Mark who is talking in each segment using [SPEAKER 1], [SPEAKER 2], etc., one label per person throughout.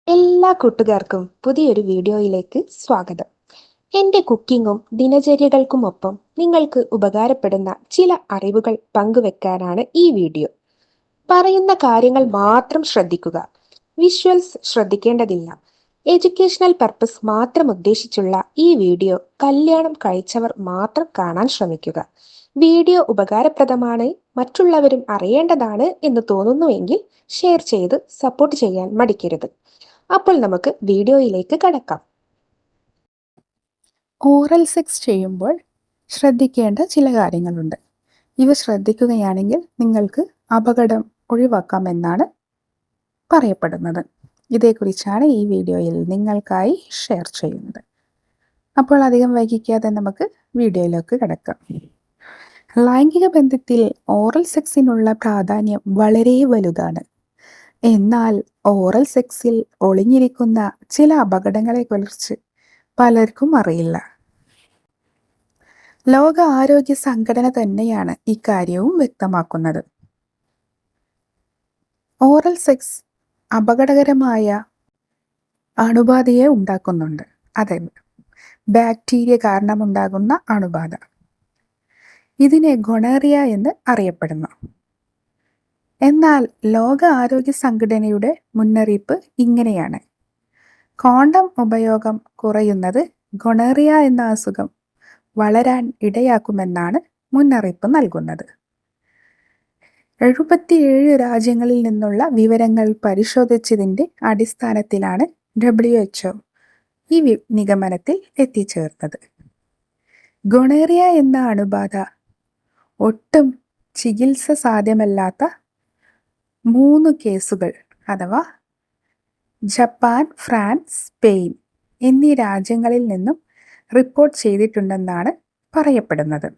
[SPEAKER 1] എല്ലാ കൂട്ടുകാർക്കും പുതിയൊരു വീഡിയോയിലേക്ക് സ്വാഗതം. എൻ്റെ കുക്കിങ്ങും ദിനചര്യകൾക്കുമൊപ്പം നിങ്ങൾക്ക് ഉപകാരപ്പെടുന്ന ചില അറിവുകൾ പങ്കുവെക്കാനാണ് ഈ വീഡിയോ. പറയുന്ന കാര്യങ്ങൾ മാത്രം ശ്രദ്ധിക്കുക. വിഷ്വൽസ് ശ്രദ്ധിക്കേണ്ടതില്ല. എഡ്യൂക്കേഷണൽ പർപ്പസ് മാത്രം ഉദ്ദേശിച്ചുള്ള ഈ വീഡിയോ കല്യാണം കഴിച്ചവർ മാത്രം കാണാൻ ശ്രമിക്കുക. വീഡിയോ ഉപകാരപ്രദമാണ്, മറ്റുള്ളവരും അറിയേണ്ടതാണ് എന്ന് തോന്നുന്നുവെങ്കിൽ ഷെയർ ചെയ്ത് സപ്പോർട്ട് ചെയ്യാൻ മടിക്കരുത്. അപ്പോൾ നമുക്ക് വീഡിയോയിലേക്ക് കടക്കാം.
[SPEAKER 2] ഓറൽ സെക്സ് ചെയ്യുമ്പോൾ ശ്രദ്ധിക്കേണ്ട ചില കാര്യങ്ങളുണ്ട്. ഇവ ശ്രദ്ധിക്കുകയാണെങ്കിൽ നിങ്ങൾക്ക് അപകടം ഒഴിവാക്കാമെന്നാണ് പറയപ്പെടുന്നത്. ഇതേക്കുറിച്ചാണ് ഈ വീഡിയോയിൽ നിങ്ങൾക്കായി ഷെയർ ചെയ്യുന്നത്. അപ്പോൾ അധികം വൈകിക്കാതെ നമുക്ക് വീഡിയോയിലേക്ക് കടക്കാം. ലൈംഗിക ബന്ധത്തിൽ ഓറൽ സെക്സിനുള്ള പ്രാധാന്യം വളരെ വലുതാണ്. എന്നാൽ ഓറൽ സെക്സിൽ ഒളിഞ്ഞിരിക്കുന്ന ചില അപകടങ്ങളെക്കുറിച്ച് പലർക്കും അറിയില്ല. ലോക ആരോഗ്യ സംഘടന തന്നെയാണ് ഇക്കാര്യവും വ്യക്തമാക്കുന്നത്. ഓറൽ സെക്സ് അപകടകരമായ അണുബാധയെ ഉണ്ടാക്കുന്നുണ്ട്. അതായത് ബാക്ടീരിയ കാരണമുണ്ടാകുന്ന അണുബാധ. ഇതിനെ ഗൊണേറിയ എന്ന് അറിയപ്പെടുന്നു. എന്നാൽ ലോക ആരോഗ്യ സംഘടനയുടെ മുന്നറിയിപ്പ് ഇങ്ങനെയാണ്: കോണ്ടം ഉപയോഗം കുറയുന്നത് ഗൊണേറിയ എന്ന അസുഖം വളരാൻ ഇടയാക്കുമെന്നാണ് മുന്നറിയിപ്പ് നൽകുന്നത്. 77 രാജ്യങ്ങളിൽ നിന്നുള്ള വിവരങ്ങൾ പരിശോധിച്ചതിൻ്റെ അടിസ്ഥാനത്തിലാണ് WHO ഈ നിഗമനത്തിൽ എത്തിച്ചേർന്നത്. ഗൊണേറിയ എന്ന അണുബാധ ഒട്ടും ചികിത്സ സാധ്യമല്ലാത്ത 3 കേസുകൾ അഥവാ ജപ്പാൻ, ഫ്രാൻസ്, സ്പെയിൻ എന്നീ രാജ്യങ്ങളിൽ നിന്നും റിപ്പോർട്ട് ചെയ്തിട്ടുണ്ടെന്നാണ് പറയപ്പെടുന്നത്.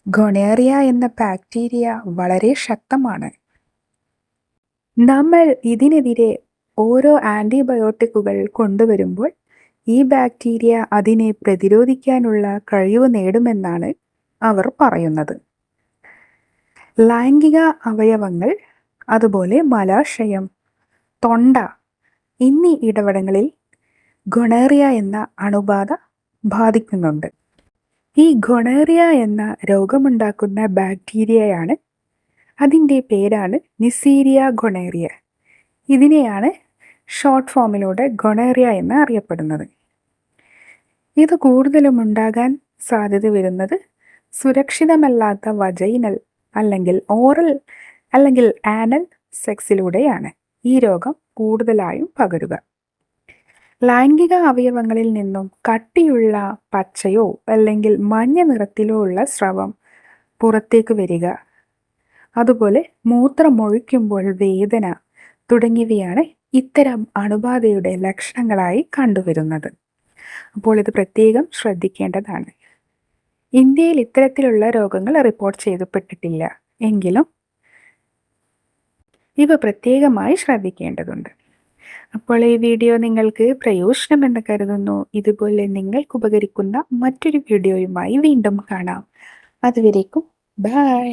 [SPEAKER 2] ഗൊണേറിയ എന്ന ബാക്ടീരിയ വളരെ ശക്തമാണ്. നമ്മൾ ഇതിനെതിരെ ഓരോ ആൻറ്റിബയോട്ടിക്കുകൾ കൊണ്ടുവരുമ്പോൾ ഈ ബാക്ടീരിയ അതിനെ പ്രതിരോധിക്കാനുള്ള കഴിവ് നേടുമെന്നാണ് അവർ പറയുന്നത്. ലൈംഗിക അവയവങ്ങൾ, അതുപോലെ മലാശയം, തൊണ്ട എന്നീ ഇടപെടങ്ങളിൽ ഗൊണേറിയ എന്ന അണുബാധ ബാധിക്കുന്നുണ്ട്. ഈ ഗൊണേറിയ എന്ന രോഗമുണ്ടാക്കുന്ന ബാക്ടീരിയയാണ്, അതിൻ്റെ പേരാണ് നിസീരിയ ഗൊണേറിയ. ഇതിനെയാണ് ഷോർട്ട് ഫോമിലൂടെ ഗൊണേറിയ എന്ന് അറിയപ്പെടുന്നത്. ഇത് കൂടുതലും ഉണ്ടാകാൻ സാധ്യത വരുന്നത് സുരക്ഷിതമല്ലാത്ത വജൈനൽ അല്ലെങ്കിൽ ഓറൽ അല്ലെങ്കിൽ ആനൽ സെക്സിലൂടെയാണ് ഈ രോഗം കൂടുതലായും പകരുക. ലൈംഗിക അവയവങ്ങളിൽ നിന്നും കട്ടിയുള്ള പച്ചയോ അല്ലെങ്കിൽ മഞ്ഞ നിറത്തിലോ ഉള്ള സ്രവം പുറത്തേക്ക് വരിക, അതുപോലെ മൂത്രമൊഴിക്കുമ്പോൾ വേദന തുടങ്ങിയവയാണ് ഇത്തരം അണുബാധയുടെ ലക്ഷണങ്ങളായി കണ്ടുവരുന്നത്. അപ്പോൾ ഇത് പ്രത്യേകം ശ്രദ്ധിക്കേണ്ടതാണ്. ഇന്ത്യയിൽ ഇത്തരത്തിലുള്ള രോഗങ്ങൾ റിപ്പോർട്ട് ചെയ്യപ്പെട്ടിട്ടില്ല എങ്കിലും ഇവ പ്രത്യേകമായി ശ്രദ്ധിക്കേണ്ടതുണ്ട്. അപ്പോൾ ഈ വീഡിയോ നിങ്ങൾക്ക് പ്രയോജനമെന്ന് കരുതുന്നു. ഇതുപോലെ നിങ്ങൾക്ക് ഉപകരിക്കുന്ന മറ്റൊരു വീഡിയോയുമായി വീണ്ടും കാണാം. അതുവരേക്കും ബൈ.